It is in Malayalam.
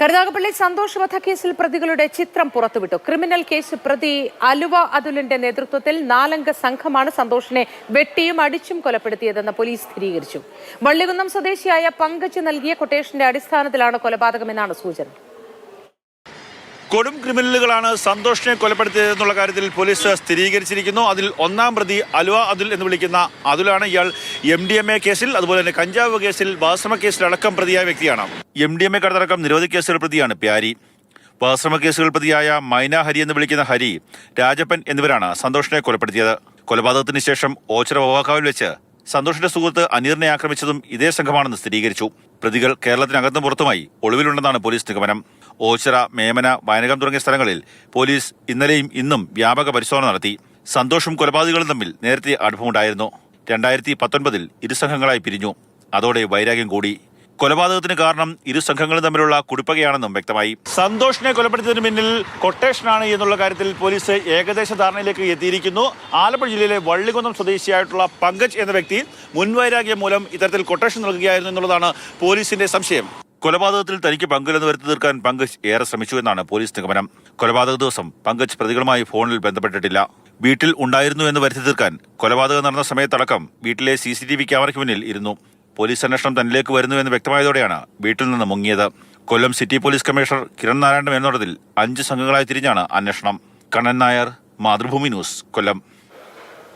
കരുനാഗപ്പള്ളി സന്തോഷ് വധക്കേസിൽ പ്രതികളുടെ ചിത്രം പുറത്തുവിട്ടു. ക്രിമിനൽ കേസ് പ്രതി അലുവ അതുലിന്റെ നേതൃത്വത്തിൽ 4 സംഘമാണ് സന്തോഷിനെ വെട്ടിയും അടിച്ചും കൊലപ്പെടുത്തിയതെന്ന് പോലീസ് സ്ഥിരീകരിച്ചു. വള്ളികുന്നം സ്വദേശിയായ പങ്കജ് നൽകിയ കൊട്ടേഷന്റെ അടിസ്ഥാനത്തിലാണ് കൊലപാതകമെന്നാണ് സൂചന. കൊടും ക്രിമിനലുകളാണ് സന്തോഷിനെ കൊലപ്പെടുത്തിയതെന്നുള്ള കാര്യത്തിൽ പോലീസ് സ്ഥിരീകരിച്ചിരിക്കുന്നു. അതിൽ ഒന്നാം പ്രതി അലുവ അതുൽ എന്ന് വിളിക്കുന്ന അതുലാണ്. ഇയാൾ MDMA കേസിൽ, അതുപോലെ തന്നെ കഞ്ചാവ് കേസിൽ, വധശ്രമ കേസിലടക്കം പ്രതിയായ വ്യക്തിയാണ്. MDMA കടത്തടക്കം നിരവധി കേസുകൾ പ്രതിയാണ് പ്യാരി. വധശ്രമ കേസുകൾ പ്രതിയായ മൈന ഹരി എന്ന് വിളിക്കുന്ന ഹരി, രാജപ്പൻ എന്നിവരാണ് സന്തോഷിനെ കൊലപ്പെടുത്തിയത്. കൊലപാതകത്തിന് ശേഷം ഓച്ചിറ വവാക്കാവിൽ വെച്ച് സന്തോഷിന്റെ സുഹൃത്ത് അനീറിനെ ആക്രമിച്ചതും ഇതേ സംഘമാണെന്ന് സ്ഥിരീകരിച്ചു. പ്രതികൾ കേരളത്തിനകത്തും പുറത്തുമായി ഒളിവിലുണ്ടെന്നാണ് പോലീസ് നിഗമനം. ഓച്ചിറ, മേമന, വയനകം തുടങ്ങിയ സ്ഥലങ്ങളിൽ പോലീസ് ഇന്നലെയും ഇന്നും വ്യാപക പരിശോധന നടത്തി. സന്തോഷും കൊലപാതകങ്ങളും തമ്മിൽ നേരത്തെ അടുപ്പമുണ്ടായിരുന്നു. 2019 ഇരു സംഘങ്ങളായി പിരിഞ്ഞു. അതോടെ വൈരാഗ്യം കൂടി. കൊലപാതകത്തിന് കാരണം ഇരു സംഘങ്ങളും തമ്മിലുള്ള കുടിപ്പകയാണെന്നും വ്യക്തമായി. സന്തോഷിനെ കൊലപ്പെടുത്തിയതിന് പിന്നിൽ കൊട്ടേഷനാണ് എന്നുള്ള കാര്യത്തിൽ പോലീസ് ഏകദേശ ധാരണയിലേക്ക് എത്തിയിരിക്കുന്നു. ആലപ്പുഴ ജില്ലയിലെ വള്ളികുന്നം സ്വദേശിയായിട്ടുള്ള പങ്കജ് എന്ന വ്യക്തി മുൻവൈരാഗ്യം മൂലം ഇത്തരത്തിൽ കൊട്ടേഷൻ നൽകുകയായിരുന്നു എന്നുള്ളതാണ് പോലീസിന്റെ സംശയം. കൊലപാതകത്തിൽ തനിക്ക് പങ്കില്ലെന്ന് വരുത്തി തീർക്കാൻ പങ്കജ് ഏറെ ശ്രമിച്ചു എന്നാണ് പോലീസ് നിഗമനം. കൊലപാതക ദിവസം പങ്കജ് പ്രതികളുമായി ഫോണിൽ ബന്ധപ്പെട്ടിട്ടില്ല. വീട്ടിൽ ഉണ്ടായിരുന്നു എന്ന് വരുത്തി തീർക്കാൻ കൊലപാതകം നടന്ന സമയത്തടക്കം വീട്ടിലെ CCTV ക്യാമറയ്ക്ക് മുന്നിൽ ഇരുന്നു. പോലീസ് അന്വേഷണം തന്നിലേക്ക് വരുന്നുവെന്ന് വ്യക്തമായതോടെയാണ് വീട്ടിൽ നിന്ന് മുങ്ങിയത്. കൊല്ലം സിറ്റി പോലീസ് കമ്മീഷണർ കിരൺ നാരായണന്റെ മേൽനോട്ടത്തിൽ 5 സംഘങ്ങളായി തിരിഞ്ഞാണ് അന്വേഷണം. കണ്ണൻ നായർ, മാതൃഭൂമി ന്യൂസ്, കൊല്ലം.